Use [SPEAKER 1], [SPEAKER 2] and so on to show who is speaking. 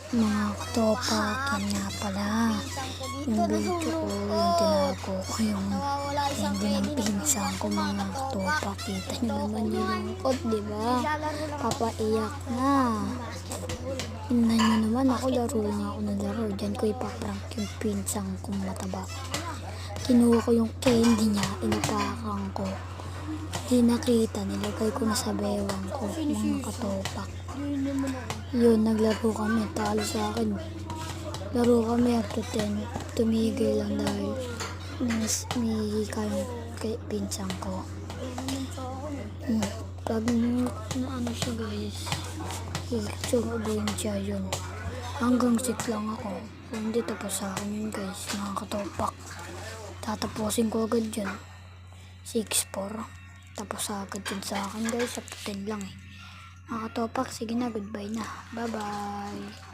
[SPEAKER 1] Mga katopak, yan nga pala. Yung video ko, yung tinago ko yung hindi ng pinsan ko, mga katopak. Kita nyo naman yung lungkot, diba? Papaiyak na. Tingnan nyo naman ako, laro nga ako ng laro. Diyan ko ipaprank yung pinsan kong mataba. Kinuha ko yung candy niya, inapakan ko. Di nakita, nilagay ko na sa bewang ko, mga katopak. Yun, naglaro kami, talo sa akin. Laro kami up to 10, tumigil lang dahil may hikayong kay pinsang ko. Pag ano siya guys, sumabuhin siya yun. Hanggang 6 lang ako. Kung hindi tapos sa akin yun guys, mga katopak. Tatapusin ko agad yun. 6-4. Tapos agad yun sa akin guys, up to 10 lang eh. Mga katopak, sige na, goodbye na. Bye-bye.